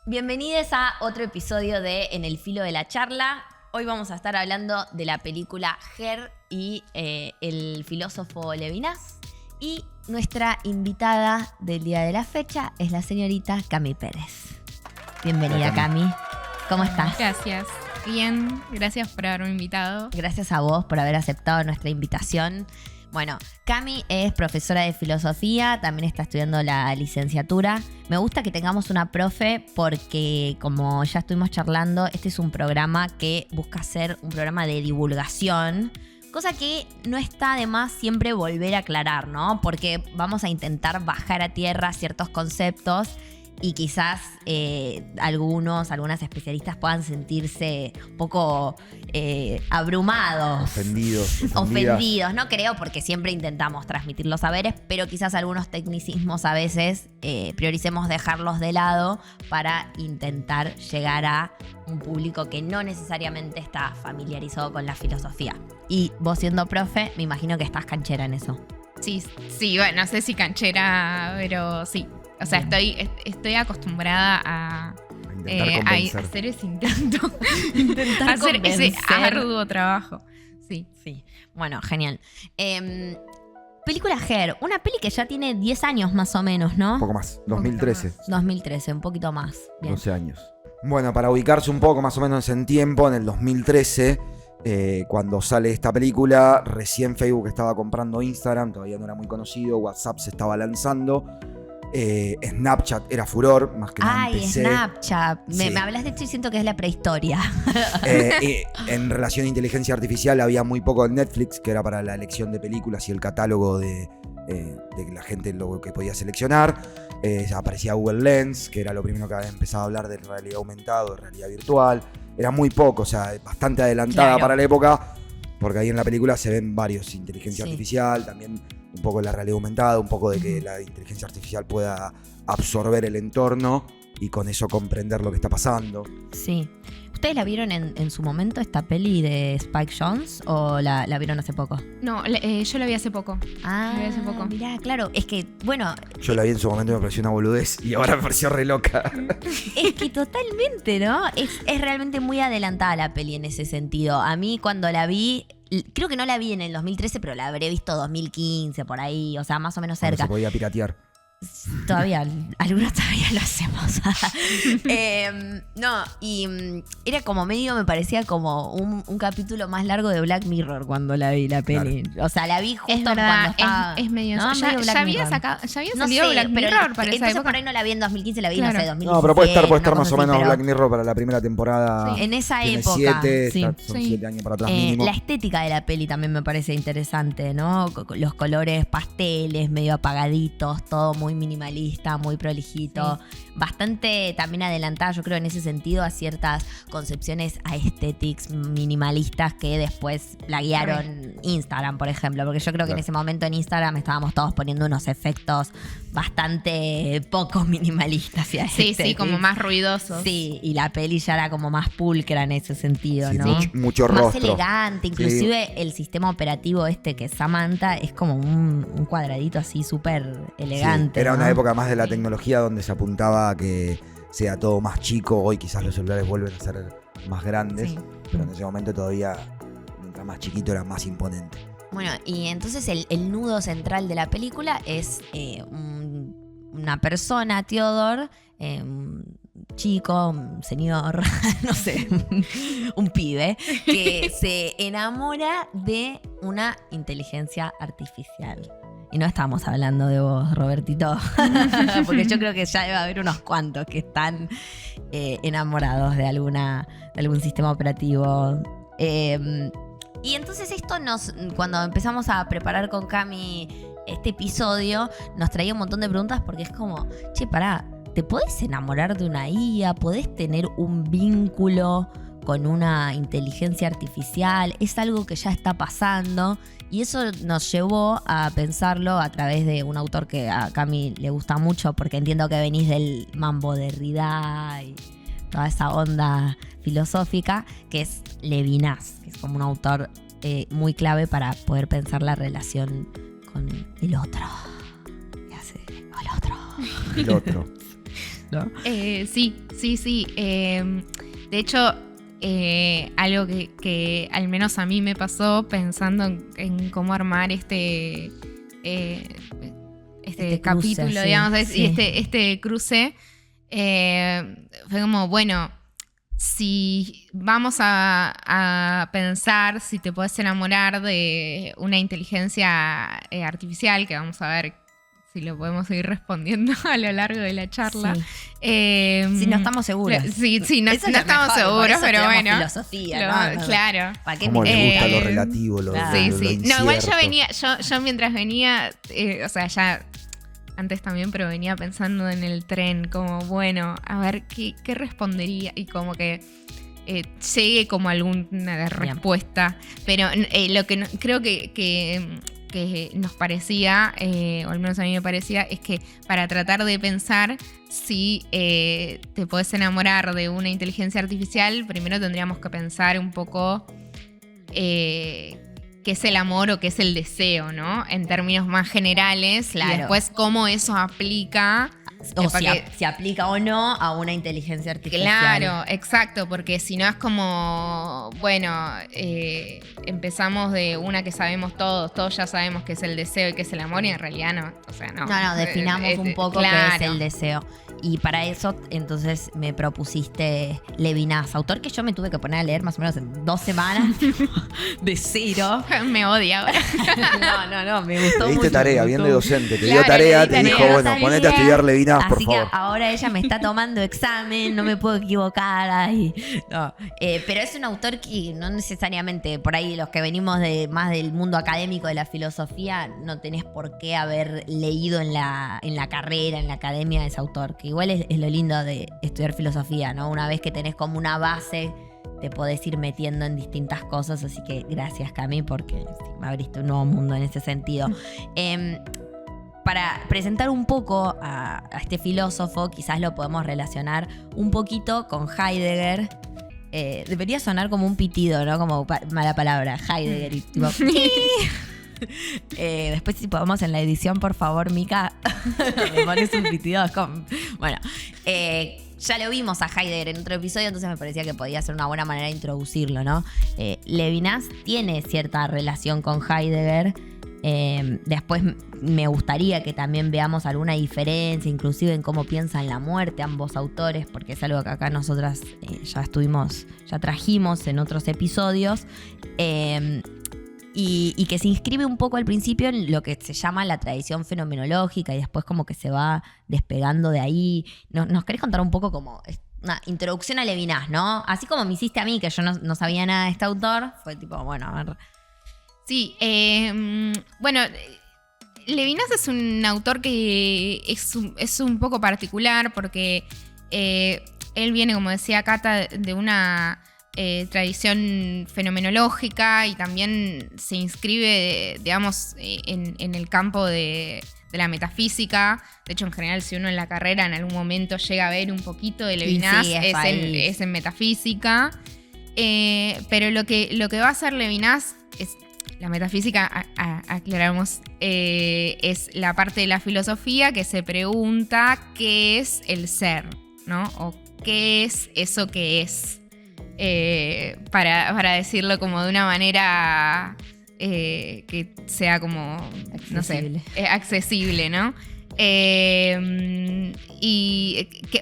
Bienvenidos a otro episodio de En el filo de la charla. Hoy vamos a estar hablando de la película Her y el filósofo Levinas. Y nuestra invitada del día de la fecha es la señorita Cami Pérez. Bienvenida, Hola, Cami. ¿Cómo estás? Gracias. Bien, gracias por haberme invitado. Gracias a vos por haber aceptado nuestra invitación. Bueno, Cami es profesora de filosofía, también está estudiando la licenciatura. Me gusta que tengamos una profe porque, como ya estuvimos charlando, este es un programa que busca ser un programa de divulgación, cosa que no está de más siempre volver a aclarar, ¿no? Porque vamos a intentar bajar a tierra ciertos conceptos y quizás algunas especialistas puedan sentirse un poco abrumados. Ofendidos, no creo, porque siempre intentamos transmitir los saberes, pero quizás algunos tecnicismos a veces prioricemos dejarlos de lado para intentar llegar a un público que no necesariamente está familiarizado con la filosofía. Y vos siendo profe, me imagino que estás canchera en eso. Sí, bueno, no sé si canchera, pero sí. O sea, estoy acostumbrada a hacer ese intento. Intentar hacer ese convencer. arduo trabajo. Sí. Bueno, genial. Película Her, una peli que ya tiene 10 años más o menos, ¿no? Un poco más, 2013. 2013, un poquito más. Bien. 12 años. Bueno, para ubicarse un poco más o menos en tiempo, en el 2013, cuando sale esta película, recién Facebook estaba comprando Instagram, todavía no era muy conocido, WhatsApp se estaba lanzando. Snapchat era furor, más que nada en PC. Snapchat. Sí. Me hablas de esto y siento que es la prehistoria. En relación a inteligencia artificial había muy poco en Netflix, que era para la elección de películas y el catálogo de la gente lo que podía seleccionar. Aparecía Google Lens, que era lo primero que había empezado a hablar de realidad aumentada, de realidad virtual. Era muy poco, o sea, bastante adelantada para la época, porque ahí en la película se ven varios, inteligencia artificial, también un poco de la realidad aumentada, un poco de que la inteligencia artificial pueda absorber el entorno y con eso comprender lo que está pasando. Sí. ¿Ustedes la vieron en su momento, esta peli de Spike Jonze, o la vieron hace poco? No, yo la vi hace poco. La vi hace poco. Mirá, claro, es que, bueno... Yo la vi en su momento y me pareció una boludez y ahora me pareció re loca. Es que totalmente, ¿no? Es realmente muy adelantada la peli en ese sentido. A mí cuando la vi, creo que no la vi en el 2013, pero la habré visto 2015, por ahí, o sea, más o menos Cuando cerca. se podía piratear. Todavía, algunos todavía lo hacemos. Era como medio, me parecía como un capítulo más largo de Black Mirror cuando la vi la peli. Claro. O sea, la vi justo cuando estaba... Es medio... ¿no? Ya había no salido sé, Black Mirror para esa entonces época. por ahí no la vi en 2015, la vi, Claro. no sé, 2017. No, pero puede estar más o menos pero Black Mirror para la primera temporada. sí, en esa Tiene época. 7, sí. son 7 años para atrás mínimo. La estética de la peli también me parece interesante, ¿no? Los colores pasteles, medio apagaditos, todo muy minimalista, muy prolijito. Bastante también adelantada, yo creo, en ese sentido, a ciertas concepciones aesthetics minimalistas que después la guiaron Instagram, por ejemplo. Porque yo creo que en ese momento en Instagram estábamos todos poniendo unos efectos bastante poco minimalistas y Sí, como más ruidosos. Sí, y la peli ya era como más pulcra en ese sentido, Sí, ¿no? mucho más rostro. elegante, inclusive el sistema operativo que es Samantha es como un cuadradito así súper elegante. Sí, era ¿no? una época más de la tecnología donde se apuntaba a que sea todo más chico. Hoy quizás los celulares vuelven a ser más grandes, pero en ese momento todavía, mientras más chiquito, era más imponente. Bueno, y entonces el nudo central de la película es una persona, Theodore, un chico, un señor, no sé, un pibe, que se enamora de una inteligencia artificial. Y no estamos hablando de vos, Robertito, porque yo creo que ya debe haber unos cuantos que están enamorados de algún sistema operativo. Y entonces esto cuando empezamos a preparar con Cami este episodio, nos traía un montón de preguntas porque es como, che, pará, ¿te podés enamorar de una IA? ¿Podés tener un vínculo con una inteligencia artificial? Es algo que ya está pasando y eso nos llevó a pensarlo a través de un autor que a Cami le gusta mucho porque entiendo que venís del mambo de Derrida y toda esa onda filosófica, que es Levinas, que es como un autor muy clave para poder pensar la relación con el otro. ¿Qué hace el otro? El otro. ¿No? Sí. De hecho, algo que al menos a mí me pasó pensando en cómo armar este capítulo, cruce, digamos, sí. este cruce, fue como, bueno, si vamos a pensar si te puedes enamorar de una inteligencia artificial, que vamos a ver si lo podemos ir respondiendo a lo largo de la charla. Sí. Si no estamos seguros. Sí, no Eso es lo estamos mejor, seguros, por eso pero estudiamos bueno. filosofía, ¿no? Claro. ¿Para qué Cómo le gusta lo eh, relativo, lo claro. Sí. incierto. No, igual yo mientras venía, o sea, ya antes también, pero venía pensando en el tren, como, bueno, a ver qué respondería, y como que llegue como alguna respuesta. Pero lo que creo que nos parecía, o al menos a mí me parecía, es que para tratar de pensar si te podés enamorar de una inteligencia artificial, primero tendríamos que pensar un poco qué es el amor o qué es el deseo, ¿no? En términos más generales. Claro. Y después cómo eso aplica. O si aplica o no a una inteligencia artificial. Claro, exacto, porque si no es como, bueno, empezamos de una que sabemos todos ya sabemos que es el deseo y que es el amor, y en realidad no, o sea, no. No, definamos un poco claro. qué es el deseo. Y para eso, entonces, me propusiste Levinas, autor que yo me tuve que poner a leer más o menos en 2 semanas, de cero. Me odia ahora. No, me gustó Te mucho. diste tarea, me bien gustó. de docente. Te Claro, dio tarea, le di te tarea. dijo, bueno, Tarea. ponete a estudiar Levinas, por Así favor. que ahora ella me está tomando examen, no me puedo equivocar ahí. No. Pero es un autor que no necesariamente, por ahí los que venimos más del mundo académico de la filosofía, no tenés por qué haber leído en la carrera, en la academia, de ese autor, que igual es lo lindo de estudiar filosofía, ¿no? Una vez que tenés como una base, te podés ir metiendo en distintas cosas, así que gracias, Cami, porque sí, me abriste un nuevo mundo en ese sentido. Para presentar un poco a este filósofo, quizás lo podemos relacionar un poquito con Heidegger. Debería sonar como un pitido, ¿no? Como mala palabra, Heidegger. Y tipo, después si podemos en la edición, por favor, Mica, me pones un pitido. Bueno, ya lo vimos a Heidegger en otro episodio, entonces me parecía que podía ser una buena manera de introducirlo, ¿no? Levinas tiene cierta relación con Heidegger. Después me gustaría que también veamos alguna diferencia, inclusive en cómo piensan la muerte ambos autores, porque es algo que acá nosotras ya trajimos en otros episodios, y que se inscribe un poco al principio en lo que se llama la tradición fenomenológica y después como que se va despegando de ahí. ¿Nos querés contar un poco como una introducción a Levinas, no? Así como me hiciste a mí, que yo no sabía nada de este autor, fue tipo, bueno, a ver. Sí, bueno, Levinas es un autor que es un poco particular porque él viene, como decía Cata, de una tradición fenomenológica y también se inscribe, digamos, en el campo de la metafísica. De hecho, en general, si uno en la carrera en algún momento llega a ver un poquito de Levinas, sí, es en metafísica. Pero lo que va a hacer Levinas es... La metafísica, aclaramos, es la parte de la filosofía que se pregunta qué es el ser, ¿no? O qué es eso que es, para decirlo como de una manera que sea como, accesible. No sé, accesible, ¿no?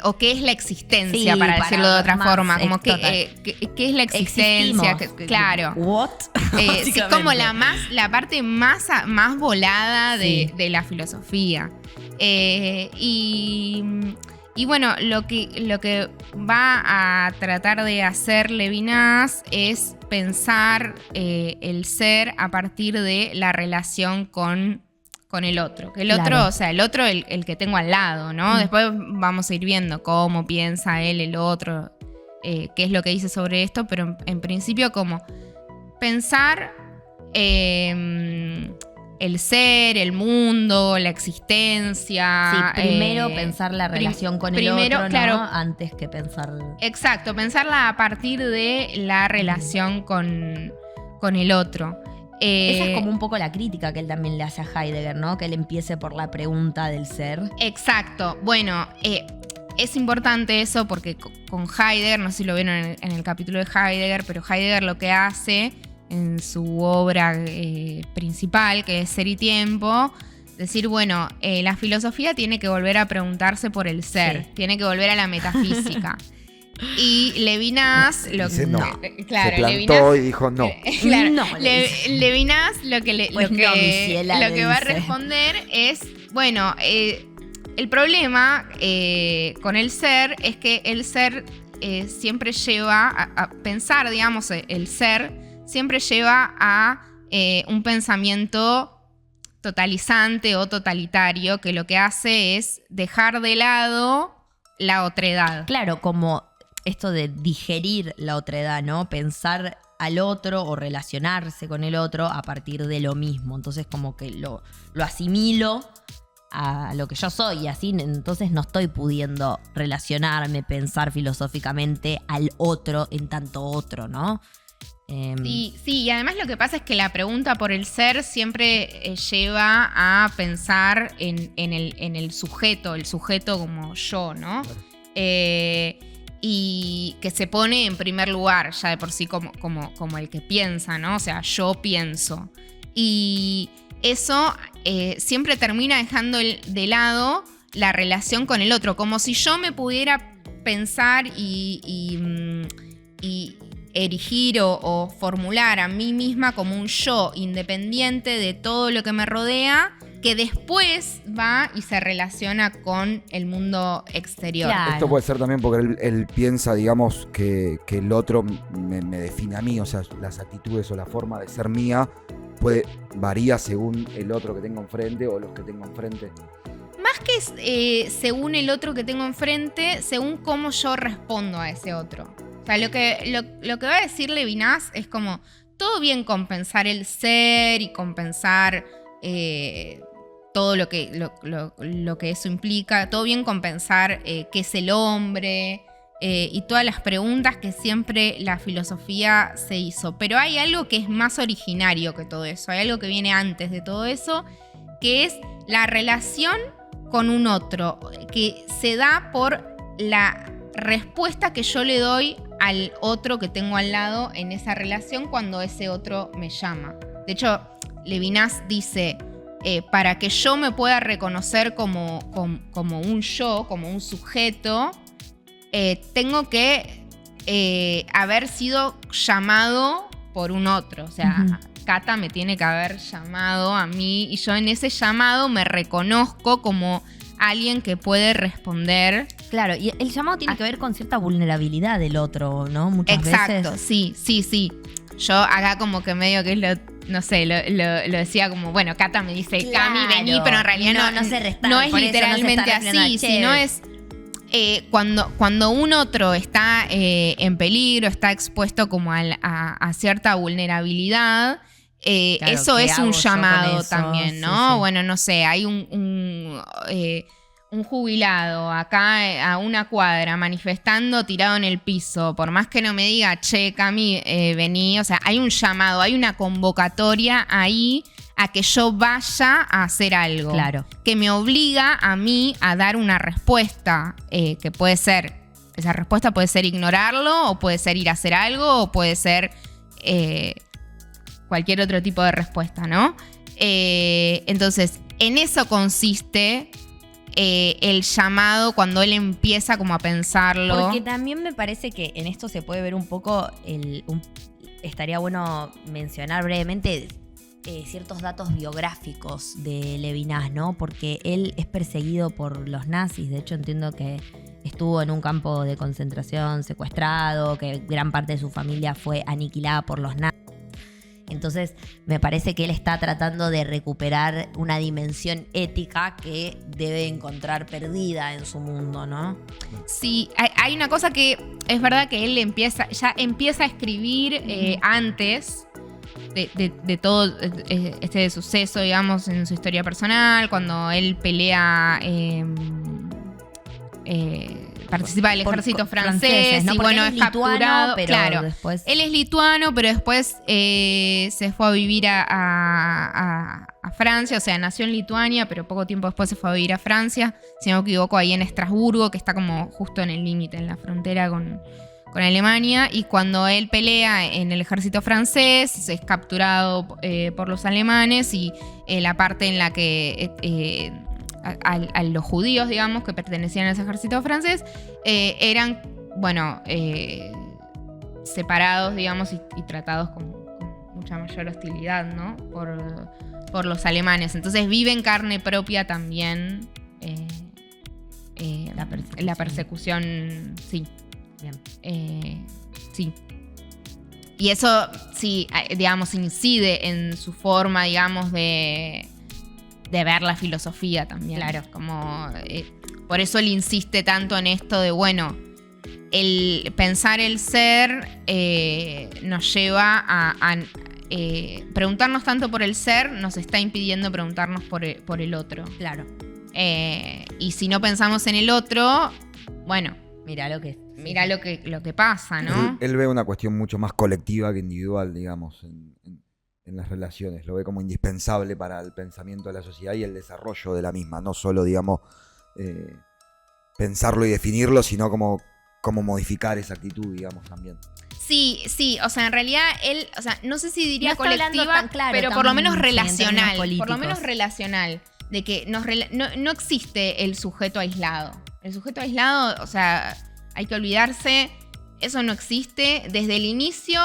O qué es la existencia, Sí, para decirlo de otra más, forma, como total. qué es la existencia, claro. What? Sí, como la parte más volada Sí. de la filosofía. Y bueno, lo que va a tratar de hacer Levinas es pensar el ser a partir de la relación con el otro. Que el Claro. otro, o sea, el otro el que tengo al lado, ¿no? Después vamos a ir viendo cómo piensa él, el otro, qué es lo que dice sobre esto, pero en principio como pensar el ser, el mundo, la existencia. Sí, primero pensar la relación con el otro, ¿no? claro, Antes que pensar... Exacto, pensarla a partir de la relación con con el otro. Esa es como un poco la crítica que él también le hace a Heidegger, ¿no? Que él empiece por la pregunta del ser. Exacto. Bueno, es importante eso porque con Heidegger, no sé si lo vieron en el capítulo de Heidegger, pero Heidegger lo que hace en su obra principal, que es Ser y Tiempo, decir, bueno, la filosofía tiene que volver a preguntarse por el ser, tiene que volver a la metafísica. Y Levinas Dice no. Claro, se plantó Levinas, y dijo no. Claro, no, Levinas lo que va a responder es, bueno, el problema con el ser es que el ser siempre lleva a pensar, digamos, el ser siempre lleva a un pensamiento totalizante o totalitario que lo que hace es dejar de lado la otredad. Claro, como esto de digerir la otredad, ¿no? Pensar al otro o relacionarse con el otro a partir de lo mismo. Entonces como que lo asimilo a lo que yo soy y así entonces no estoy pudiendo relacionarme, pensar filosóficamente al otro en tanto otro, ¿no? Sí, y además lo que pasa es que la pregunta por el ser siempre lleva a pensar en el sujeto como yo, ¿no? Y que se pone en primer lugar, ya de por sí como el que piensa, ¿no? O sea, yo pienso. Y eso siempre termina dejando de lado la relación con el otro, como si yo me pudiera pensar y erigir o formular a mí misma como un yo independiente de todo lo que me rodea, que después va y se relaciona con el mundo exterior. Claro. Esto puede ser también porque él piensa, digamos, que el otro me define a mí, o sea, las actitudes o la forma de ser mía varía según el otro que tengo enfrente o los que tengo enfrente. Más que según el otro que tengo enfrente, según cómo yo respondo a ese otro. O sea, lo que va a decir Levinas es como, todo bien con pensar el ser y con pensar todo lo que eso implica, todo bien con pensar qué es el hombre y todas las preguntas que siempre la filosofía se hizo. Pero hay algo que es más originario que todo eso, hay algo que viene antes de todo eso, que es la relación con un otro, que se da por la respuesta que yo le doy al otro que tengo al lado en esa relación cuando ese otro me llama. De hecho, Levinas dice, para que yo me pueda reconocer como un yo, como un sujeto, tengo que haber sido llamado por un otro. O sea, Cata me tiene que haber llamado a mí y yo en ese llamado me reconozco como alguien que puede responder. Claro, y el llamado tiene que ver con cierta vulnerabilidad del otro, ¿no? Muchas Exacto, veces. sí. Yo acá como que medio que es lo decía como, bueno, Cata me dice, claro, Cami, vení, pero en realidad no se restar, no es por eso literalmente no se está así, refiriendo a sino es cuando un otro está en peligro, está expuesto como a cierta vulnerabilidad, claro, eso es un llamado también, ¿no? Sí. Bueno, no sé, hay un jubilado acá a una cuadra manifestando tirado en el piso, por más que no me diga, che, Cami, vení, o sea, hay un llamado, hay una convocatoria ahí a que yo vaya a hacer algo. Claro. Que me obliga a mí a dar una respuesta, que puede ser, esa respuesta puede ser ignorarlo, o puede ser ir a hacer algo, o puede ser cualquier otro tipo de respuesta, ¿no? Entonces, en eso consiste el llamado cuando él empieza como a pensarlo. Porque también me parece que en esto se puede ver un poco, estaría bueno mencionar brevemente ciertos datos biográficos de Levinas, ¿no? Porque él es perseguido por los nazis, de hecho entiendo que estuvo en un campo de concentración secuestrado, que gran parte de su familia fue aniquilada por los nazis. Entonces me parece que él está tratando de recuperar una dimensión ética que debe encontrar perdida en su mundo, ¿no? Sí, hay una cosa que es verdad que él ya empieza a escribir antes de todo este suceso, digamos, en su historia personal, cuando él pelea participa del ejército francés, franceses, ¿no? y Porque bueno, él es lituano, capturado. pero Claro, después... él es lituano, pero después se fue a vivir a Francia, o sea, nació en Lituania, pero poco tiempo después se fue a vivir a Francia, si no me equivoco, ahí en Estrasburgo, que está como justo en el límite, en la frontera con Alemania, y cuando él pelea en el ejército francés, es capturado por los alemanes, y la parte en la que a los judíos, digamos, que pertenecían a ese ejército francés, eran, bueno, separados, digamos, y tratados con mucha mayor hostilidad, ¿no? Por los alemanes. Entonces vive en carne propia también la persecución, sí. Bien. Sí. Y eso, sí, digamos, incide en su forma, digamos, de ver la filosofía también. Claro. Como, por eso él insiste tanto en esto de, bueno, el pensar el ser nos lleva a preguntarnos tanto por el ser, nos está impidiendo preguntarnos por el otro. Claro. Y si no pensamos en el otro, bueno, Mira lo que lo que pasa, ¿no? Él ve una cuestión mucho más colectiva que individual, digamos, en las relaciones. Lo ve como indispensable para el pensamiento de la sociedad y el desarrollo de la misma. No solo, digamos, pensarlo y definirlo, sino como modificar esa actitud, digamos, también. Sí, o sea, en realidad él, o sea, no sé si diría No está hablando colectiva, tan claro, pero tan, por lo menos sí, en términos relacional. Por lo políticos. menos relacional. De que no existe el sujeto aislado. El sujeto aislado, o sea, hay que olvidarse, eso no existe. Desde el inicio,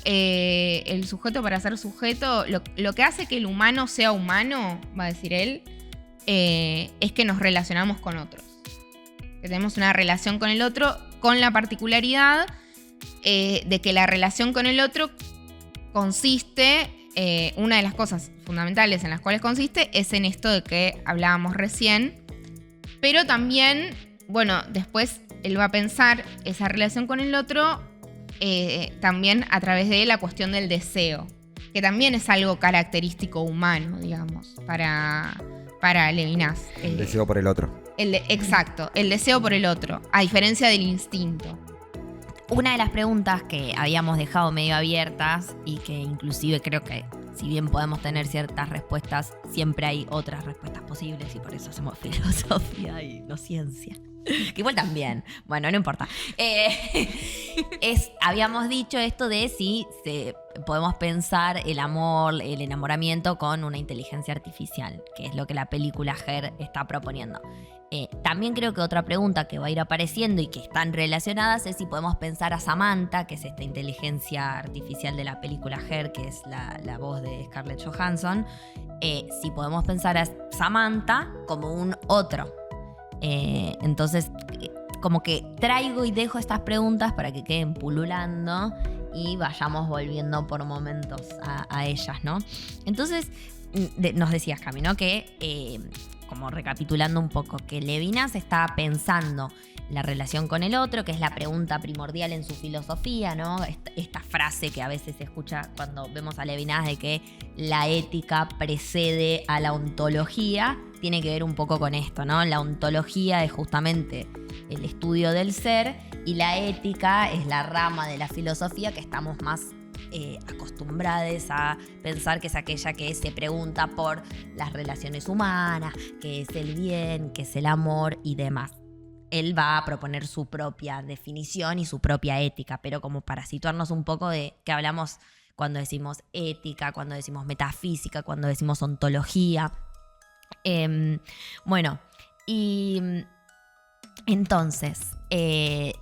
el sujeto para ser sujeto, lo que hace que el humano sea humano, va a decir él, es que nos relacionamos con otros. Que tenemos una relación con el otro con la particularidad de que la relación con el otro consiste, una de las cosas fundamentales en las cuales consiste es en esto de que hablábamos recién, pero también, bueno, después él va a pensar esa relación con el otro también a través de la cuestión del deseo, que también es algo característico humano, digamos, para Levinas. El deseo por el otro. Exacto, el deseo por el otro, a diferencia del instinto. Una de las preguntas que habíamos dejado medio abiertas y que inclusive creo que si bien podemos tener ciertas respuestas, siempre hay otras respuestas posibles y por eso hacemos filosofía y no ciencia. Que igual también, bueno, no importa. Habíamos dicho esto de si podemos pensar el amor, el enamoramiento con una inteligencia artificial, que es lo que la película Her está proponiendo. También creo que otra pregunta que va a ir apareciendo y que están relacionadas es si podemos pensar a Samantha, que es esta inteligencia artificial de la película Her, que es la voz de Scarlett Johansson, si podemos pensar a Samantha como un otro. Entonces, como que traigo y dejo estas preguntas para que queden pululando y vayamos volviendo por momentos a ellas, ¿no? Entonces, nos decías, Cami, ¿no? Que, como recapitulando un poco, que Levinas está pensando la relación con el otro, que es la pregunta primordial en su filosofía, ¿no? Esta frase que a veces se escucha cuando vemos a Levinas de que la ética precede a la ontología, tiene que ver un poco con esto, ¿no? La ontología es justamente el estudio del ser y la ética es la rama de la filosofía que estamos más acostumbrados a pensar que es aquella que se pregunta por las relaciones humanas, que es el bien, que es el amor y demás. Él va a proponer su propia definición y su propia ética, pero como para situarnos un poco de qué hablamos cuando decimos ética, cuando decimos metafísica, cuando decimos ontología. Bueno, y entonces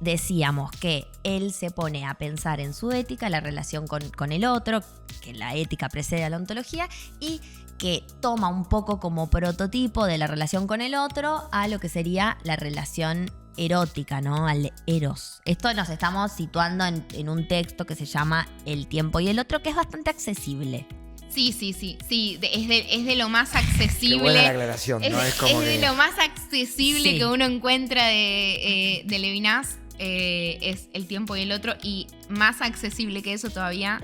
decíamos que él se pone a pensar en su ética, la relación con el otro, que la ética precede a la ontología, y que toma un poco como prototipo de la relación con el otro a lo que sería la relación erótica, ¿no? Al eros. Esto nos estamos situando en un texto que se llama El tiempo y el otro, que es bastante accesible. Sí, es de lo más accesible. Qué buena la aclaración, ¿no? Es como de que... lo más accesible Sí. que uno encuentra de Levinas, es El tiempo y el otro, y más accesible que eso todavía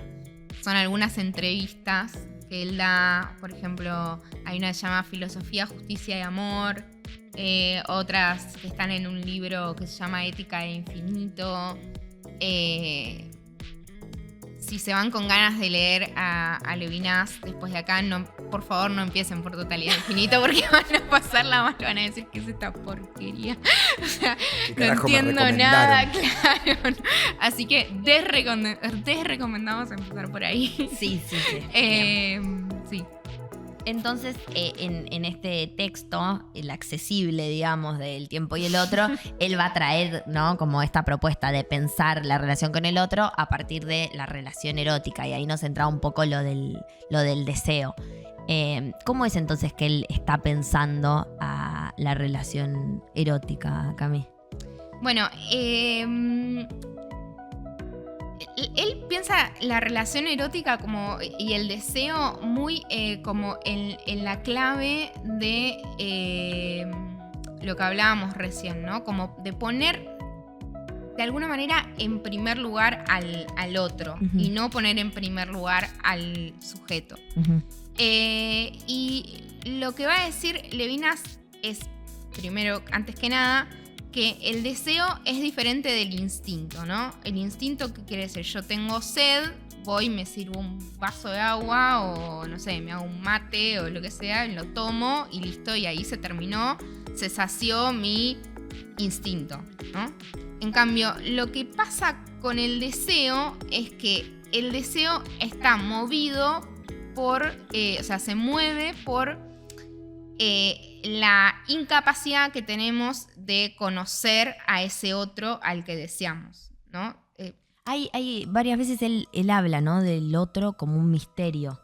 son algunas entrevistas que él da. Por ejemplo, hay una que se llama Filosofía, Justicia y Amor, otras que están en un libro que se llama Ética de Infinito. Si se van con ganas de leer a Levinas después de acá, no, por favor no empiecen por Totalidad Infinito porque van a pasarla mal, van a decir que es esta porquería. O sea, no entiendo nada, claro. Así que desrecomendamos empezar por ahí. Sí. Sí. Entonces, en este texto, el accesible, digamos, del tiempo y el otro, él va a traer, ¿no? Como esta propuesta de pensar la relación con el otro a partir de la relación erótica. Y ahí nos entra un poco lo del deseo. ¿Cómo es entonces que él está pensando a la relación erótica, Cami? Bueno, él piensa la relación erótica como, y el deseo muy como en la clave de lo que hablábamos recién, ¿no? Como de poner de alguna manera en primer lugar al otro y no poner en primer lugar al sujeto. Y lo que va a decir Levinas es, primero, antes que nada, que el deseo es diferente del instinto, ¿no? El instinto, ¿qué quiere decir? Yo tengo sed, voy, me sirvo un vaso de agua o, no sé, me hago un mate o lo que sea, lo tomo y listo, y ahí se terminó, se sació mi instinto, ¿no? En cambio, lo que pasa con el deseo es que el deseo está movido por, o sea, se mueve por la incapacidad que tenemos de conocer a ese otro al que deseamos, ¿no? Hay varias veces él habla, ¿no? Del otro como un misterio.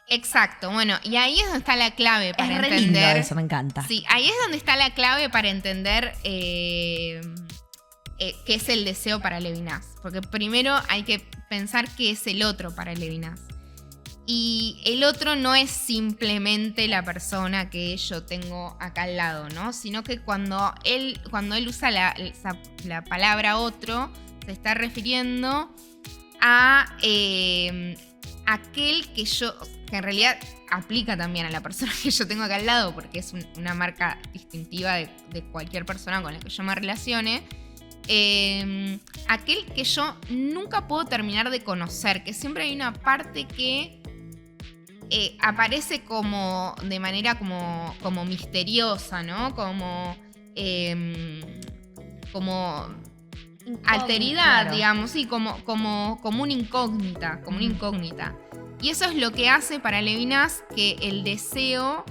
Exacto, bueno, y ahí es donde está la clave para es re entender. Lindo eso, me encanta. Sí, ahí es donde está la clave para entender qué es el deseo para Levinas. Porque primero hay que pensar qué es el otro para Levinas. Y el otro no es simplemente la persona que yo tengo acá al lado, ¿no? Sino que cuando él usa la palabra otro, se está refiriendo a aquel que en realidad aplica también a la persona que yo tengo acá al lado, porque es una marca distintiva de cualquier persona con la que yo me relacione. Aquel que yo nunca puedo terminar de conocer, que siempre hay una parte que aparece como de manera como misteriosa, ¿no? Como alteridad, claro. Digamos, sí, como una incógnita, Y eso es lo que hace para Levinas que el deseo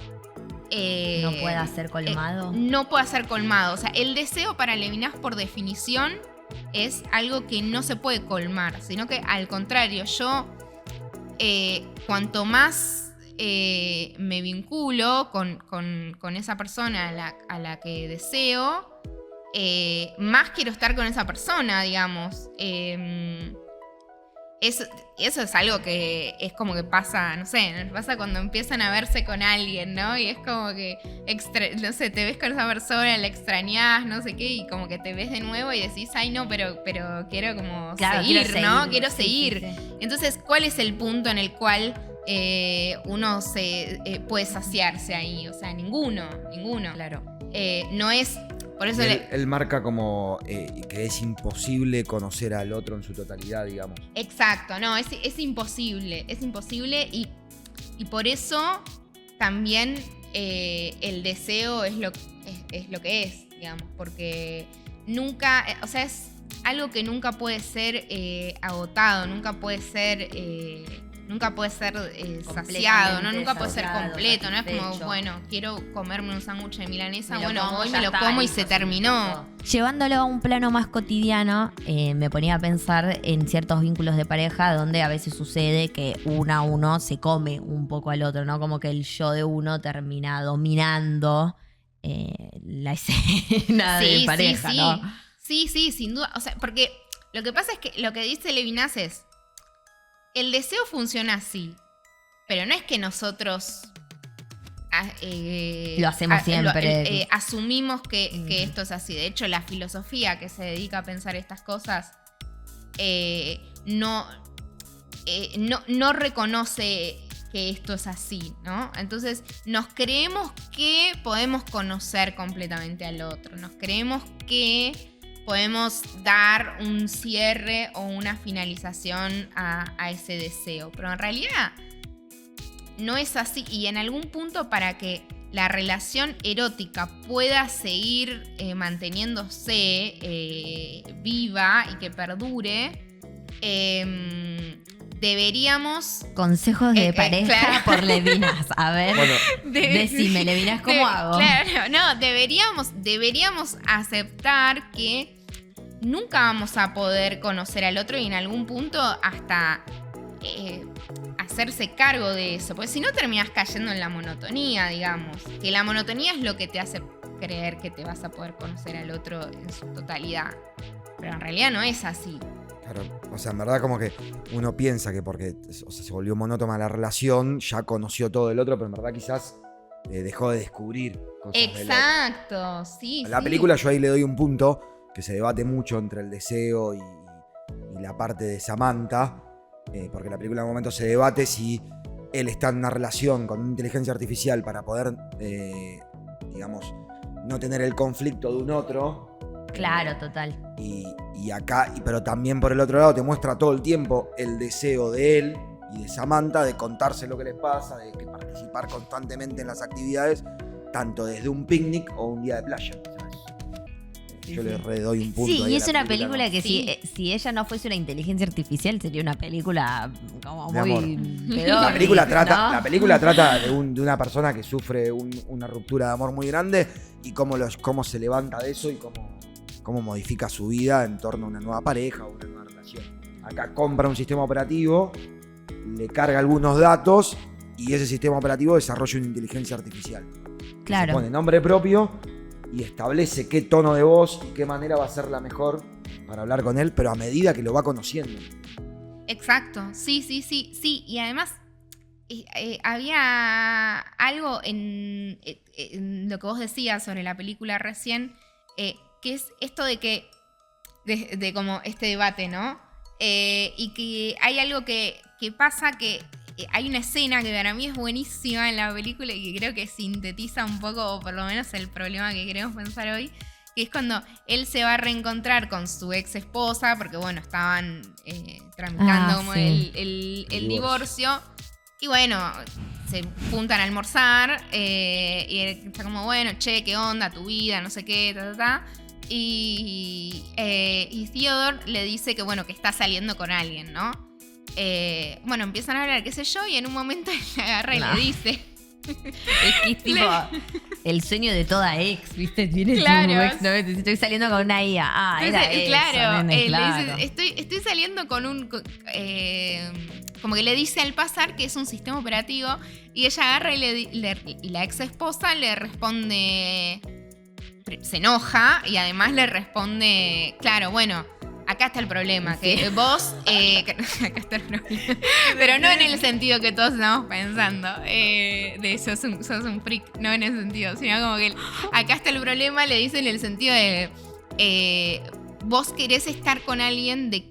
no pueda ser colmado. No pueda ser colmado. O sea, el deseo para Levinas, por definición, es algo que no se puede colmar, sino que al contrario, yo cuanto más me vinculo con esa persona a la que deseo, más quiero estar con esa persona, digamos. Eso es algo que es como que pasa, no sé, pasa cuando empiezan a verse con alguien, ¿no? Y es como que, no sé, te ves con esa persona, la extrañás, no sé qué, y como que te ves de nuevo y decís, ay, no, pero quiero como seguir, ¿no? Quiero seguir. Sí. Entonces, ¿cuál es el punto en el cual uno puede saciarse ahí? O sea, ninguno. Claro. No es... Por eso él marca como que es imposible conocer al otro en su totalidad, digamos. Exacto, no, es imposible. Es imposible y por eso también el deseo es lo que es, digamos. Porque nunca, o sea, es algo que nunca puede ser agotado, nunca puede ser saciado, ¿no? Nunca puede ser completo, ¿no? Es como, bueno, quiero comerme un sándwich de milanesa, bueno, voy, me lo como y se terminó. Llevándolo a un plano más cotidiano, me ponía a pensar en ciertos vínculos de pareja donde a veces sucede que uno se come un poco al otro, ¿no? Como que el yo de uno termina dominando la escena de pareja, sí. ¿no? Sí, sin duda. O sea, porque lo que pasa es que lo que dice Levinas es: el deseo funciona así, pero no es que nosotros lo hacemos siempre. Asumimos que esto es así. De hecho, la filosofía que se dedica a pensar estas cosas no reconoce que esto es así, ¿no? Entonces nos creemos que podemos conocer completamente al otro, nos creemos que podemos dar un cierre o una finalización a ese deseo, pero en realidad no es así, y en algún punto para que la relación erótica pueda seguir manteniéndose viva y que perdure, deberíamos... Consejos de pareja claro. por Levinas. A ver, Bueno, decime, Levinas, ¿cómo hago? Claro, no, deberíamos aceptar que nunca vamos a poder conocer al otro y en algún punto hasta hacerse cargo de eso, porque si no terminas cayendo en la monotonía, digamos, que la monotonía es lo que te hace creer que te vas a poder conocer al otro en su totalidad, pero en realidad no es así. Claro, o sea, en verdad como que uno piensa que porque se volvió monótona la relación, ya conoció todo del otro, pero en verdad quizás dejó de descubrir cosas del otro. Exacto, sí. En la película yo ahí le doy un punto que se debate mucho entre el deseo y la parte de Samantha, porque en la película en un momento se debate si él está en una relación con una inteligencia artificial para poder, digamos, no tener el conflicto de un otro. Claro, total. Y acá, pero también por el otro lado te muestra todo el tiempo el deseo de él y de Samantha de contarse lo que les pasa, de que participar constantemente en las actividades, tanto desde un picnic o un día de playa. Yo le redoy un punto. Sí, ahí y a es la una película ¿no? que Sí. si ella no fuese una inteligencia artificial sería una película como De muy pedorri, La película trata, ¿no? la película trata de una persona que sufre una ruptura de amor muy grande y cómo se levanta de eso y cómo modifica su vida en torno a una nueva pareja o una nueva relación. Acá compra un sistema operativo, le carga algunos datos y ese sistema operativo desarrolla una inteligencia artificial. Claro. Se pone nombre propio y establece qué tono de voz y qué manera va a ser la mejor para hablar con él, pero a medida que lo va conociendo. Exacto, sí. Y además había algo en lo que vos decías sobre la película recién, que es esto de que, de como este debate, ¿no? Y que hay algo que pasa que hay una escena que para mí es buenísima en la película y que creo que sintetiza un poco, o por lo menos el problema que queremos pensar hoy, que es cuando él se va a reencontrar con su ex esposa, porque bueno, estaban tramitando como sí. el divorcio. Y bueno, se juntan a almorzar y él está como, bueno, che, ¿qué onda? Tu vida, no sé qué, Y Theodore le dice que bueno, que está saliendo con alguien, ¿no? Bueno, empiezan a hablar, qué sé yo, y en un momento él le agarra y le dice... Es que es tipo el sueño de toda ex, ¿viste? Tiene Claro. tu ex, ¿no? Estoy saliendo con una IA. Ah, era Entonces, eso, claro, nene, él claro. le dice, estoy saliendo con un... como que le dice al pasar que es un sistema operativo y ella agarra y la ex esposa le responde... Se enoja y además le responde, claro, bueno, acá está el problema, que vos... acá está el problema. Pero no en el sentido que todos estamos pensando, de sos un freak, no en ese sentido, sino como que acá está el problema, le dice en el sentido de... vos querés estar con alguien de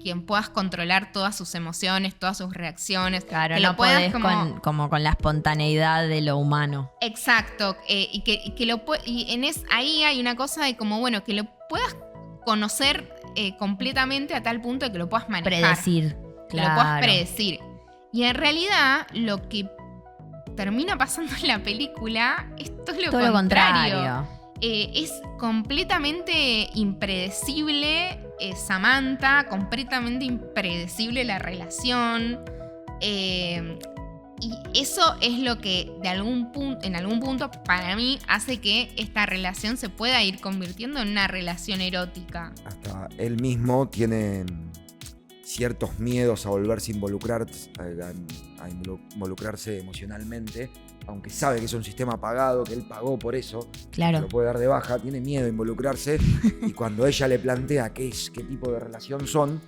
quien puedas controlar todas sus emociones, todas sus reacciones. Claro, que no lo puedas podés como con la espontaneidad de lo humano. Exacto, y ahí hay una cosa de como, bueno, que lo puedas conocer completamente a tal punto de que lo puedas manejar. Predecir, Que claro. lo puedas predecir. Y en realidad, lo que termina pasando en la película es todo lo contrario. Es completamente impredecible Samantha, completamente impredecible la relación. Y eso es lo que en algún punto para mí hace que esta relación se pueda ir convirtiendo en una relación erótica. Hasta él mismo tiene ciertos miedos a volverse a involucrarse emocionalmente, aunque sabe que es un sistema pagado, que él pagó por eso, Claro. que lo puede dar de baja, tiene miedo de involucrarse y cuando ella le plantea qué tipo de relación son,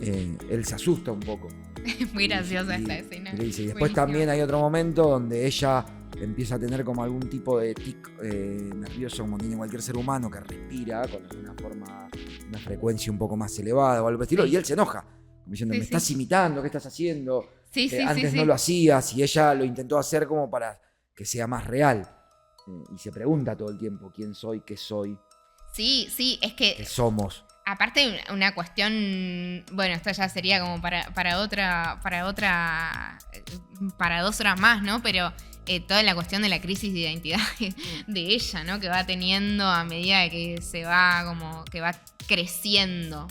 él se asusta un poco. Es muy graciosa esta escena. Y le dice, y después Buenísima. también hay otro momento donde ella empieza a tener como algún tipo de tic nervioso como tiene cualquier ser humano, que respira con una frecuencia un poco más elevada o algo por el estilo, y él se enoja, diciendo, Sí, me sí. estás imitando, ¿qué estás haciendo? Sí, sí, antes sí, no sí. lo hacías y ella lo intentó hacer como para que sea más real. Y se pregunta todo el tiempo quién soy, qué soy, Sí, sí, es qué que somos. aparte una cuestión, bueno, esto ya sería como para 2 horas más, ¿no? Pero toda la cuestión de la crisis de identidad de ella, ¿no? Que va teniendo a medida de que se va como que va creciendo.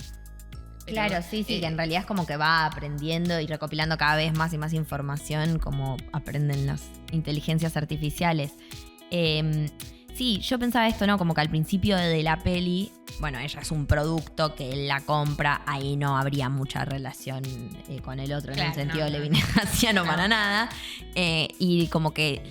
Pero, Claro, sí, que en realidad es como que va aprendiendo y recopilando cada vez más y más información como aprenden las inteligencias artificiales. Sí, yo pensaba esto, ¿no? Como que al principio de la peli, bueno, ella es un producto que él la compra, ahí no habría mucha relación con el otro, Claro, en el sentido no, de no. Levinas no No. para nada. Y como que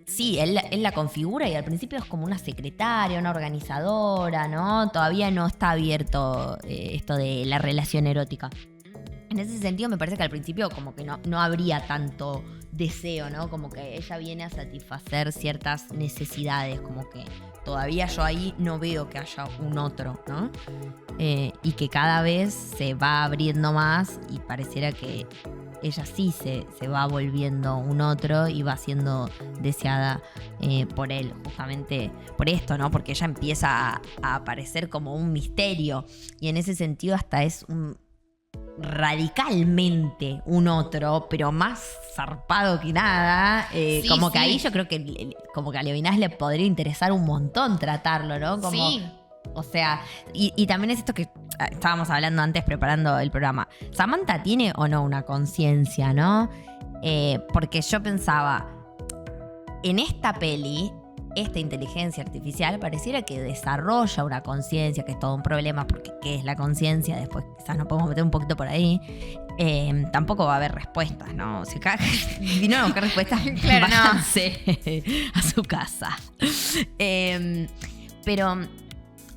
sí, él la configura y al principio es como una secretaria, una organizadora, ¿no? Todavía no está abierto esto de la relación erótica. En ese sentido me parece que al principio como que no habría tanto deseo, ¿no? Como que ella viene a satisfacer ciertas necesidades, como que todavía yo ahí no veo que haya un otro, ¿no? Y que cada vez se va abriendo más y pareciera que ella sí se va volviendo un otro y va siendo deseada por él, justamente por esto, ¿no? Porque ella empieza a aparecer como un misterio y en ese sentido hasta es radicalmente un otro, pero más zarpado que nada. Sí, como que sí. ahí yo creo que como que a Levinas le podría interesar un montón tratarlo, ¿no? Como, sí, o sea, y también es esto que estábamos hablando antes preparando el programa. ¿Samantha tiene o no una conciencia, no? Porque yo pensaba, en esta peli, esta inteligencia artificial pareciera que desarrolla una conciencia, que es todo un problema, porque ¿qué es la conciencia? Después quizás nos podemos meter un poquito por ahí. Tampoco va a haber respuestas, ¿no? O sea, vino a buscar respuestas, Claro, no. váyanse a su casa. Pero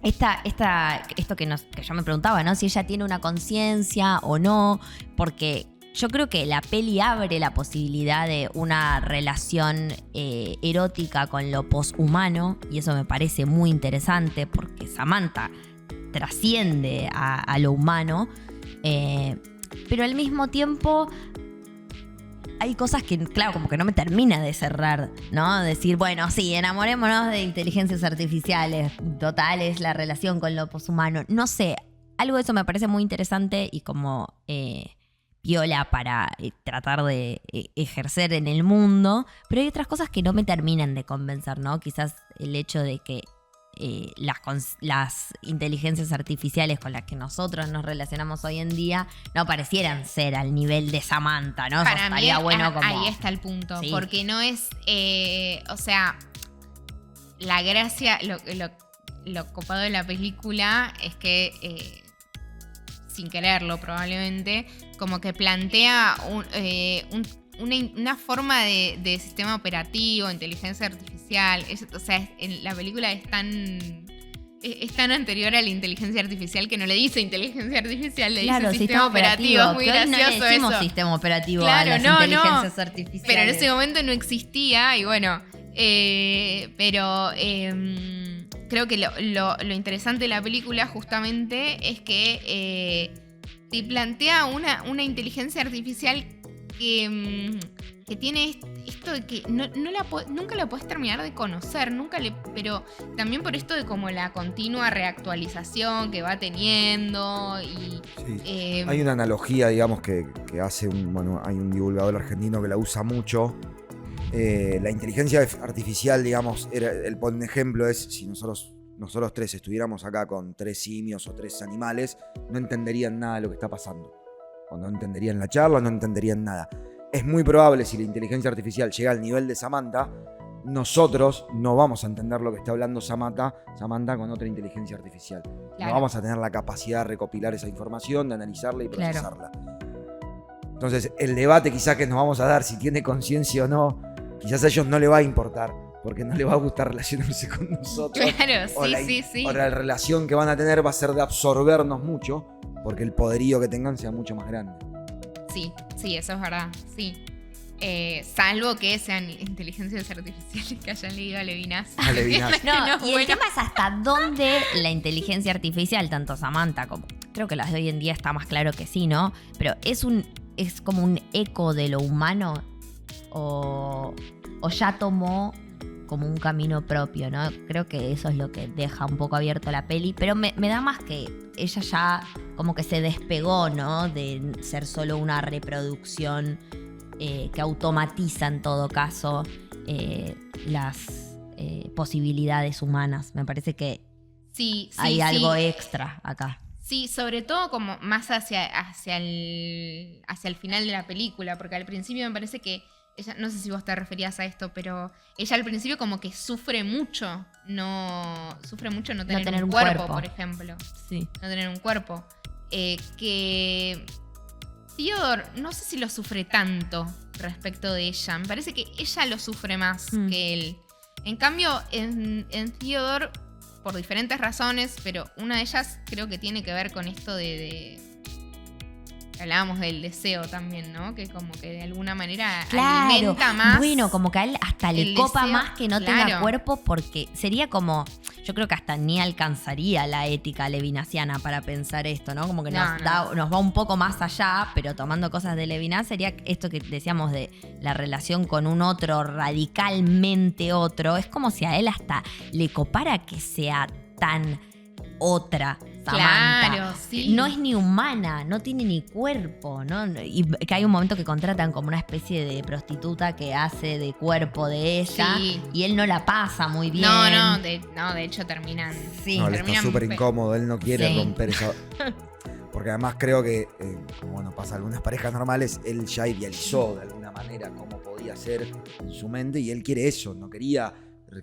esto que yo me preguntaba, ¿no? Si ella tiene una conciencia o no, porque yo creo que la peli abre la posibilidad de una relación erótica con lo poshumano, y eso me parece muy interesante porque Samantha trasciende a lo humano, pero al mismo tiempo hay cosas que, claro, como que no me termina de cerrar, ¿no? Decir, bueno, sí, enamorémonos de inteligencias artificiales, total, es la relación con lo poshumano. No sé, algo de eso me parece muy interesante y como piola para tratar de ejercer en el mundo, pero hay otras cosas que no me terminan de convencer, ¿no? Quizás el hecho de que las inteligencias artificiales con las que nosotros nos relacionamos hoy en día no parecieran ser al nivel de Samantha, ¿no? Eso para mí estaría bueno como... ahí está el punto. Sí. Porque no es, o sea, la gracia, lo copado de la película es que, sin quererlo probablemente, como que plantea una forma de sistema operativo, inteligencia artificial. O sea, la película es tan anterior a la inteligencia artificial que no le dice inteligencia artificial, le Claro, dice sistema operativo. Es muy que hoy gracioso no le decimos eso. sistema operativo Claro, a las no, inteligencias artificiales. Pero en ese momento no existía y bueno, creo que lo interesante de la película justamente es que te plantea una inteligencia artificial que tiene esto de que nunca la podés terminar de conocer, pero también por esto de como la continua reactualización que va teniendo y... Sí. Hay una analogía, digamos, que hace hay un divulgador argentino que la usa mucho. La inteligencia artificial, digamos, el ejemplo es si nosotros 3 estuviéramos acá con 3 simios o 3 animales, no entenderían nada de lo que está pasando. O no entenderían la charla, no entenderían nada. Es muy probable, si la inteligencia artificial llega al nivel de Samantha, nosotros no vamos a entender lo que está hablando Samantha con otra inteligencia artificial. Claro. No vamos a tener la capacidad de recopilar esa información, de analizarla y Claro. procesarla. Entonces, el debate quizás que nos vamos a dar, si tiene conciencia o no, quizás a ellos no le va a importar, porque no les va a gustar relacionarse con nosotros. Claro, O sí. O la relación que van a tener va a ser de absorbernos mucho, porque el poderío que tengan sea mucho más grande. Sí, eso es verdad, sí. Salvo que sean inteligencias artificiales que hayan leído a Levinas. A Levinas. No, No, y el bueno. tema es hasta dónde la inteligencia artificial, tanto Samantha como creo que las de hoy en día está más claro que sí, ¿no? Pero es un es como un eco de lo humano o ya tomó como un camino propio, ¿no? Creo que eso es lo que deja un poco abierto la peli, pero me da más que ella ya como que se despegó, ¿no? De ser solo una reproducción que automatiza en todo caso las posibilidades humanas. Me parece que hay algo extra acá. Sí, sobre todo como más hacia el final de la película, porque al principio me parece que ella, no sé si vos te referías a esto, pero ella al principio como que sufre mucho no tener un cuerpo, por ejemplo. Sí. No tener un cuerpo. Que Theodore no sé si lo sufre tanto respecto de ella. Me parece que ella lo sufre más que él. En cambio, en Theodore, por diferentes razones, pero una de ellas creo que tiene que ver con esto de hablábamos del deseo también, ¿no? Que como que de alguna manera alimenta más. Bueno, como que a él hasta le copa deseo, más que no tenga cuerpo, porque sería como, yo creo que hasta ni alcanzaría la ética levinasiana para pensar esto, ¿no? Como que nos va un poco más allá, pero tomando cosas de Levinas sería esto que decíamos de la relación con un otro, radicalmente otro. Es como si a él hasta le copara que sea tan otra Samantha. Claro, sí. No es ni humana, no tiene ni cuerpo, ¿no? Y que hay un momento que contratan como una especie de prostituta que hace de cuerpo de ella, sí. Y él no la pasa muy bien. De hecho terminan. Sí. No, le está súper incómodo, él no quiere romper eso. Porque además creo que, como pasa a algunas parejas normales, él ya idealizó de alguna manera cómo podía ser en su mente y él quiere eso, no quería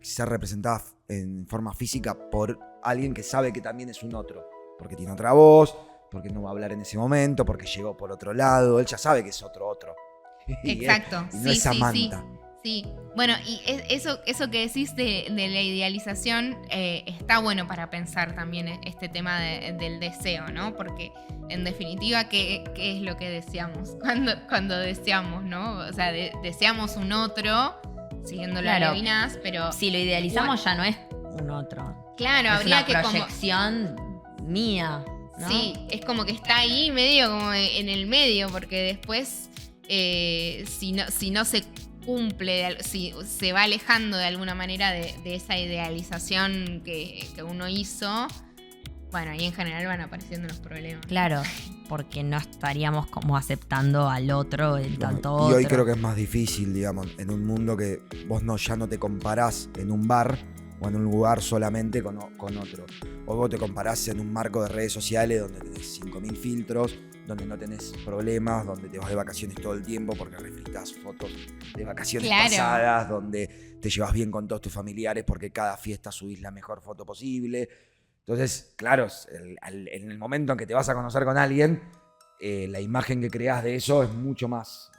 ser representada en forma física por alguien que sabe que también es un otro. Porque tiene otra voz, porque no va a hablar en ese momento, porque llegó por otro lado. Él ya sabe que es otro. Exacto. Y no es Samantha. Sí. Bueno, y eso que decís de la idealización está bueno para pensar también este tema del deseo, ¿no? Porque en definitiva, ¿qué es lo que deseamos? Cuando deseamos, ¿no? O sea, deseamos un otro, siguiendo la Levinas, pero si lo idealizamos ya no es un otro. Claro, es habría una que proyección mía, ¿no? Sí, es como que está ahí medio como en el medio, porque después si no se cumple, si se va alejando de alguna manera de esa idealización que uno hizo, bueno, ahí en general van apareciendo los problemas. Claro, porque no estaríamos como aceptando al otro en tanto otro. Y hoy creo que es más difícil, digamos, en un mundo que vos ya no te comparás en un bar o en un lugar solamente con otro. O vos te comparás en un marco de redes sociales donde tenés 5.000 filtros, donde no tenés problemas, donde te vas de vacaciones todo el tiempo porque refritas fotos de vacaciones pasadas, donde te llevas bien con todos tus familiares porque cada fiesta subís la mejor foto posible. Entonces, claro, en el momento en que te vas a conocer con alguien, la imagen que creás de eso es mucho más,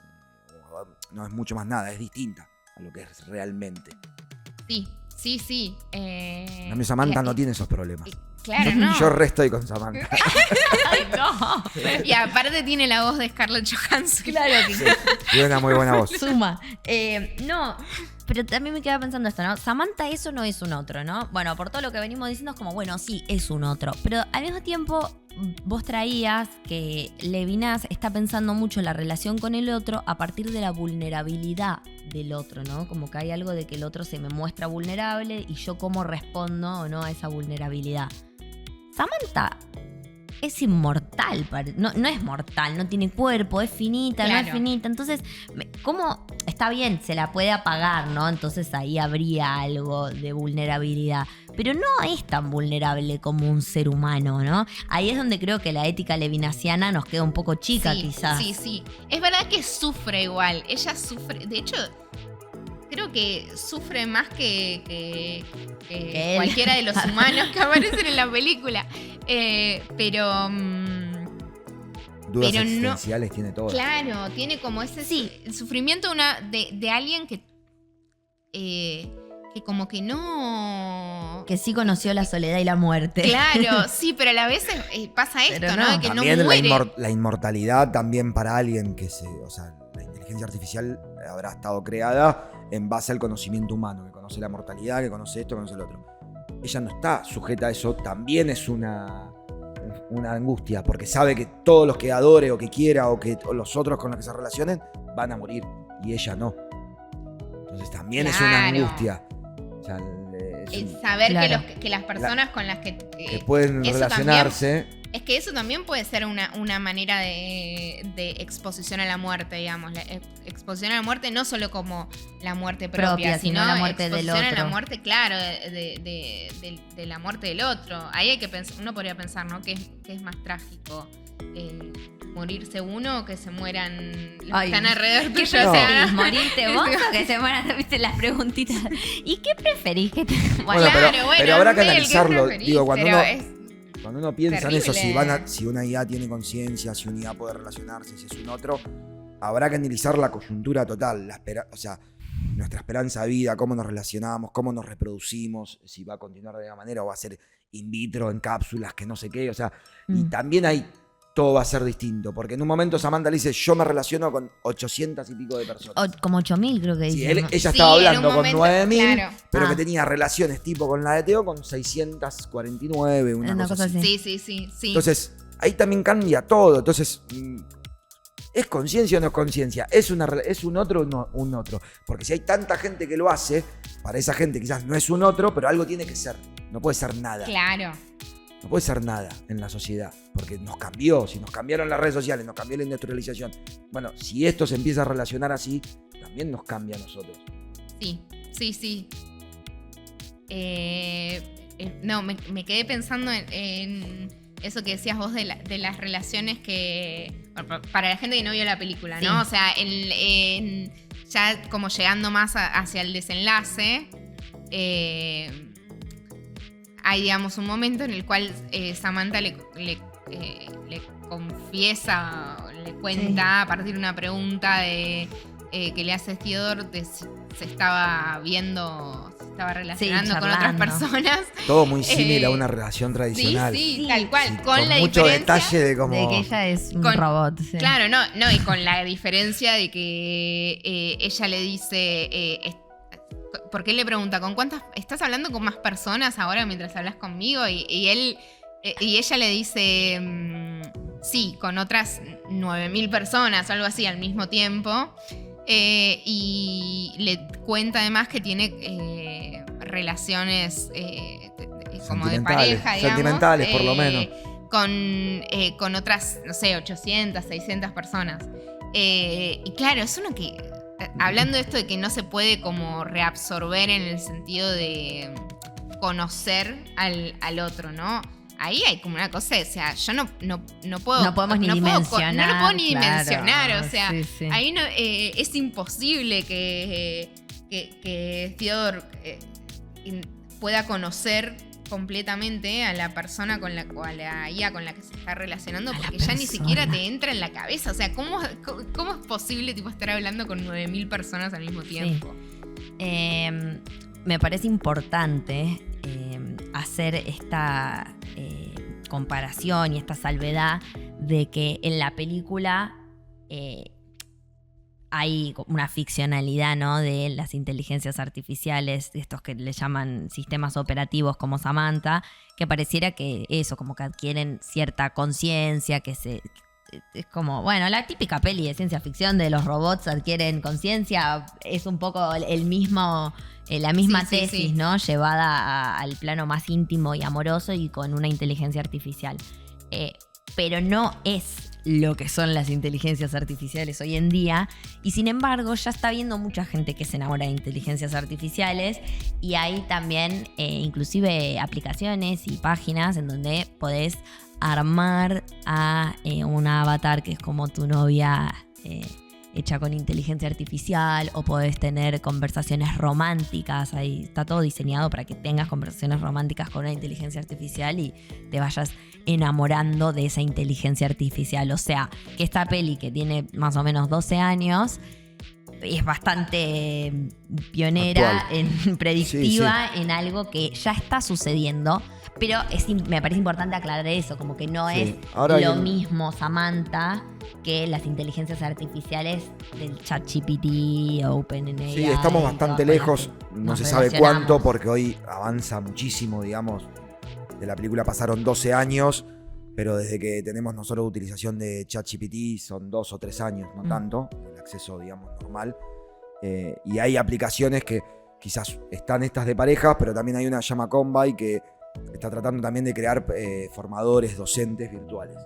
no es mucho más nada, es distinta a lo que es realmente. Sí. A mí Samantha no tiene esos problemas. Claro, no. Yo estoy con Samantha. Ay, no. Y aparte tiene la voz de Scarlett Johansson. Claro que sí. Tiene una muy buena voz. Suma. No, pero también me quedaba pensando esto, ¿no? Samantha eso no es un otro, ¿no? Bueno, por todo lo que venimos diciendo es como, bueno, sí, es un otro. Pero al mismo tiempo vos traías que Levinas está pensando mucho en la relación con el otro a partir de la vulnerabilidad del otro, ¿no? Como que hay algo de que el otro se me muestra vulnerable y yo cómo respondo o no a esa vulnerabilidad. Samantha es inmortal, no es mortal, no tiene cuerpo, es finita, claro. No es finita. Entonces, ¿cómo? Está bien, se la puede apagar, ¿no? Entonces ahí habría algo de vulnerabilidad. Pero no es tan vulnerable como un ser humano, ¿no? Ahí es donde creo que la ética levinasiana nos queda un poco chica, quizás. Sí. Es verdad que sufre igual. Ella sufre. De hecho, creo que sufre más que cualquiera de los humanos que aparecen en la película. Pero dudas existenciales tiene todo. Claro, tiene como ese el sufrimiento de alguien que como que no... Que sí conoció la soledad y la muerte. Claro, sí, pero a la vez pasa esto, pero ¿no? De que también no muere. La inmortalidad también para alguien que o sea, la inteligencia artificial habrá estado creada en base al conocimiento humano, que conoce la mortalidad, que conoce esto, que conoce el otro. Ella no está sujeta a eso, también es un una angustia, porque sabe que todos los que adore o que quiera o los otros con los que se relacionen van a morir y ella no. Entonces también es una angustia. O sea, saber Claro. que las personas con las que pueden eso relacionarse. es que eso también puede ser una manera de exposición a la muerte, digamos. La exposición a la muerte no solo como la muerte propia, sino la muerte del exposición a la otro. muerte, claro, de la muerte del otro. Ahí hay que pensar, uno podría pensar, ¿no? ¿Qué es más trágico? ¿Morirse uno o que se mueran los que están alrededor ¿Qué tuyo? No. preferís? ¿Morirte vos o que se mueran? ¿Viste las preguntitas? ¿Y qué preferís? Que te... Bueno, pero habrá que analizarlo. Digo, cuando uno piensa en eso, terrible. si una IA tiene conciencia, si una IA puede relacionarse, si es un otro, habrá que analizar la coyuntura total, o sea, nuestra esperanza de vida, cómo nos relacionamos, cómo nos reproducimos, si va a continuar de alguna manera o va a ser in vitro, en cápsulas, que no sé qué, o sea, y también ahí todo va a ser distinto, porque en un momento Samantha le dice, yo me relaciono con 800 y pico de personas. Como 8.000 creo que Sí, dice. ¿no? ella estaba en hablando un con momento, 9.000, claro. pero que tenía relaciones tipo con la de Teo con 649, una cosa así. Sí. Entonces, ahí también cambia todo. Entonces, ¿es conciencia o no es conciencia? ¿Es un otro o no un otro? Porque si hay tanta gente que lo hace, para esa gente quizás no es un otro, pero algo tiene que ser. No puede ser nada. Claro. No puede ser nada en la sociedad, porque nos cambió. Si nos cambiaron las redes sociales, nos cambió la industrialización. Bueno, si esto se empieza a relacionar así, también nos cambia a nosotros. Sí. No, me quedé pensando en eso que decías vos de las relaciones que... Para la gente que no vio la película, ¿no? Sí. O sea, ya como llegando más hacia el desenlace, hay, digamos, un momento en el cual Samantha le confiesa, le cuenta a partir de una pregunta que le hace Theodore de si se estaba relacionando con otras charlando. personas. Todo muy similar a una relación tradicional. Sí, tal cual. Sí, con la mucho diferencia detalle de cómo... De que ella es un Con- robot. Sí. Claro, no, y con la diferencia de que ella le dice, porque él le pregunta, ¿con cuántas estás hablando con más personas ahora mientras hablas conmigo? Y ella le dice, sí, con otras 9.000 personas o algo así al mismo tiempo. Y le cuenta además que tiene relaciones como de pareja, digamos. Sentimentales, por lo menos. Con otras, no sé, 800, 600 personas. Y claro, es uno que, hablando de esto de que no se puede como reabsorber en el sentido de conocer al otro, ¿no? Ahí hay como una cosa, o sea, yo no puedo... No podemos ni no dimensionar. no lo puedo ni claro. dimensionar, o sea, Sí. ahí no, es imposible que Theodore pueda conocer completamente a la persona o a la IA con la que se está relacionando, A la porque ya ni persona. siquiera te entra en la cabeza. O sea, ¿cómo es posible tipo estar hablando con 9.000 personas al mismo tiempo? Me parece importante hacer esta comparación y esta salvedad de que en la película hay una ficcionalidad, ¿no? De las inteligencias artificiales, estos que le llaman sistemas operativos como Samantha, que pareciera que eso, como que adquieren cierta conciencia, que es como, bueno, la típica peli de ciencia ficción de los robots adquieren conciencia, es un poco el mismo, la misma Sí, sí, tesis, sí. ¿no? Llevada al plano más íntimo y amoroso y con una inteligencia artificial. Pero no es lo que son las inteligencias artificiales hoy en día, y sin embargo ya está habiendo mucha gente que se enamora de inteligencias artificiales, y hay también inclusive aplicaciones y páginas en donde podés armar a una avatar que es como tu novia hecha con inteligencia artificial, o podés tener conversaciones románticas. Ahí está todo diseñado para que tengas conversaciones románticas con una inteligencia artificial y te vayas enamorando de esa inteligencia artificial. O sea, que esta peli, que tiene más o menos 12 años, es bastante pionera, predictiva, en algo que ya está sucediendo. Pero me parece importante aclarar eso, como que no es lo mismo Samantha que las inteligencias artificiales del ChatGPT o OpenAI. Sí, estamos bastante lejos, no se sabe cuánto, porque hoy avanza muchísimo, digamos. De la película pasaron 12 años pero desde que tenemos nosotros utilización de ChatGPT son 2 o 3 años, no tanto, el acceso, digamos, normal. Y hay aplicaciones que quizás están estas de parejas, pero también hay una que se llama Combine que está tratando también de crear formadores, docentes virtuales.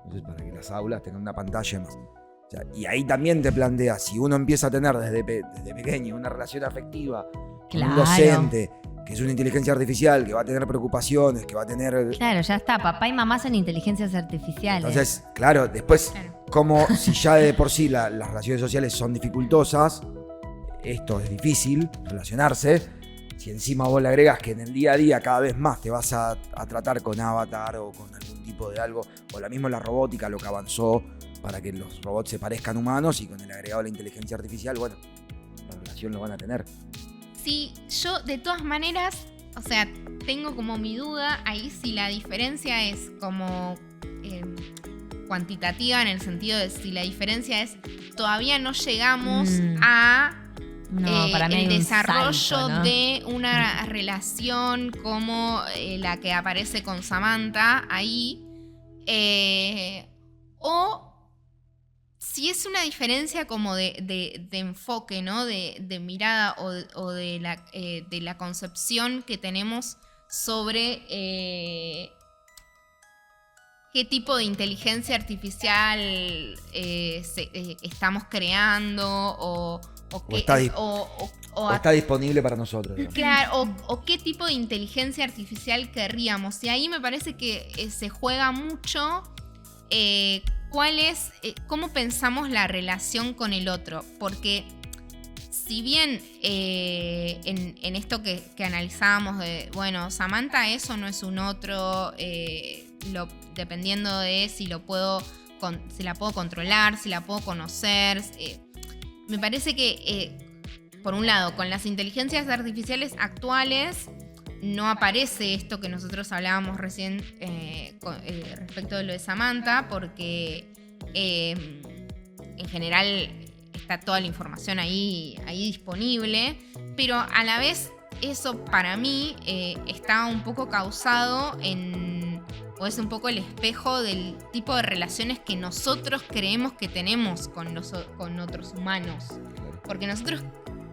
Entonces, para que las aulas tengan una pantalla y demás. O sea, y ahí también te plantea, si uno empieza a tener desde pequeño una relación afectiva con un docente, que es una inteligencia artificial, que va a tener preocupaciones, que va a tener... Claro, ya está. Papá y mamá son inteligencias artificiales. Entonces, claro, después, como si ya de por sí las relaciones sociales son dificultosas, esto es difícil, relacionarse. Si encima vos le agregas que en el día a día cada vez más te vas a tratar con avatar o con algún tipo de algo, o la misma la robótica, lo que avanzó para que los robots se parezcan humanos, y con el agregado de la inteligencia artificial, bueno, la relación lo van a tener. Sí, yo de todas maneras, o sea, tengo como mi duda ahí si la diferencia es como cuantitativa, en el sentido de si la diferencia es todavía no llegamos a para mí el hay un desarrollo salto, ¿no? de una relación como la que aparece con Samantha ahí, o si es una diferencia como de enfoque, ¿no? De mirada o de la concepción que tenemos sobre qué tipo de inteligencia artificial estamos creando o está disponible para nosotros, digamos. Claro, o qué tipo de inteligencia artificial querríamos. Y ahí me parece que se juega mucho cómo pensamos la relación con el otro. Porque si bien en esto que analizábamos de, bueno, Samantha es o no es un otro, dependiendo de si la puedo controlar, si la puedo conocer. Me parece que, por un lado, con las inteligencias artificiales actuales no aparece esto que nosotros hablábamos recién respecto de lo de Samantha, porque en general está toda la información ahí disponible, pero a la vez eso para mí está un poco causado o es un poco el espejo del tipo de relaciones que nosotros creemos que tenemos con otros humanos. Porque nosotros,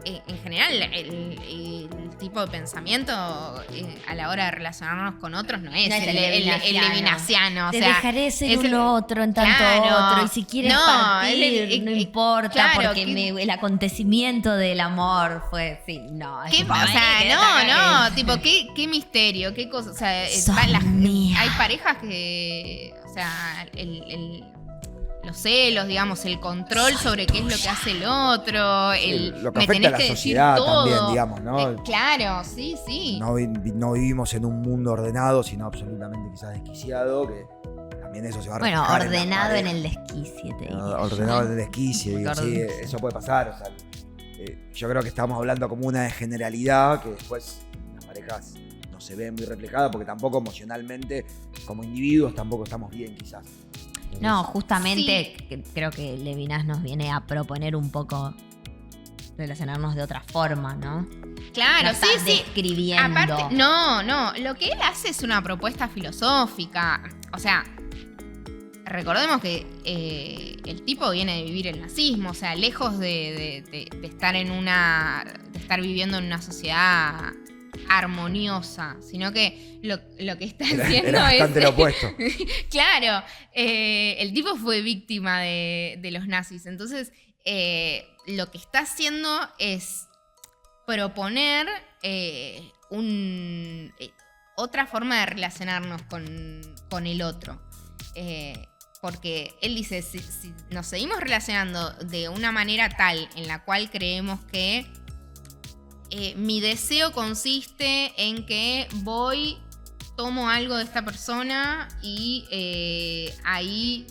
en general, el tipo de pensamiento a la hora de relacionarnos con otros no es el levinasiano. Te dejaré ser uno otro en tanto otro, y si quieres partir, no importa, porque el acontecimiento del amor fue... Sí, no. Tipo, qué misterio, qué cosa. O sea, hay parejas que, o sea, los celos, digamos, el control sobre qué es lo que hace el otro, lo que afecta a la sociedad también, digamos, ¿no? Claro, sí. No vivimos en un mundo ordenado, sino absolutamente quizás desquiciado, que también eso se va a reflejar. Bueno, ordenado en el desquicie, te digo. Ordenado en el desquicie, digo, sí, eso puede pasar. O sea, yo creo que estamos hablando como una generalidad que después las parejas no se ven muy reflejadas, porque tampoco emocionalmente, como individuos, tampoco estamos bien, quizás. Entonces, no, justamente creo que Levinas nos viene a proponer un poco relacionarnos de otra forma, ¿no? Claro, no estás describiendo. Aparte, no, lo que él hace es una propuesta filosófica. O sea, recordemos que el tipo viene de vivir el nazismo, o sea, lejos de estar viviendo en una sociedad armoniosa, sino que lo que está haciendo era bastante lo opuesto. Claro, el tipo fue víctima de los nazis, entonces lo que está haciendo es proponer otra forma de relacionarnos con el otro, porque él dice, si nos seguimos relacionando de una manera tal en la cual creemos que mi deseo consiste en que tomo algo de esta persona y ahí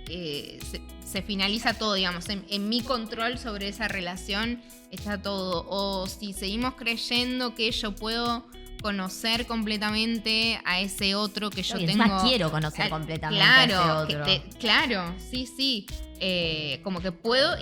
se finaliza todo, digamos. En mi control sobre esa relación está todo. O si seguimos creyendo que yo puedo conocer completamente a ese otro que yo Y tengo. encima quiero conocer completamente a ese otro. Claro, sí. Como que puedo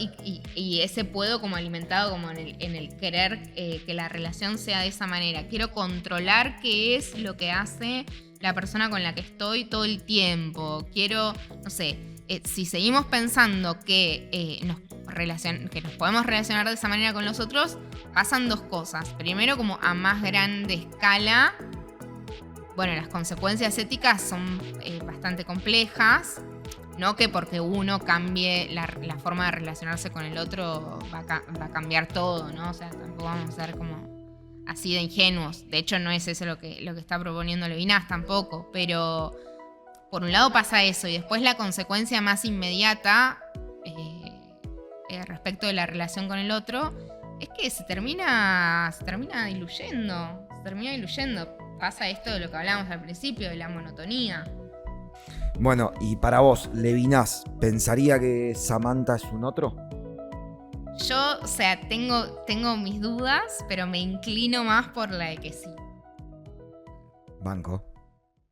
y ese puedo como alimentado como en el querer que la relación sea de esa manera. Quiero controlar qué es lo que hace la persona con la que estoy todo el tiempo. Quiero, no sé, si seguimos pensando que nos podemos relacionar de esa manera con los otros, pasan dos cosas. Primero, como a más grande escala, bueno, las consecuencias éticas son bastante complejas. No que porque uno cambie la forma de relacionarse con el otro va a cambiar todo, ¿no? O sea, tampoco vamos a ser como así de ingenuos. De hecho, no es eso lo que está proponiendo Levinas tampoco. Pero por un lado pasa eso. Y después la consecuencia más inmediata respecto de la relación con el otro es que se termina diluyendo. Pasa esto de lo que hablábamos al principio, de la monotonía. Bueno, y para vos, Levinas, ¿pensaría que Samantha es un otro? Yo, o sea, tengo mis dudas, pero me inclino más por la de que sí. Banco.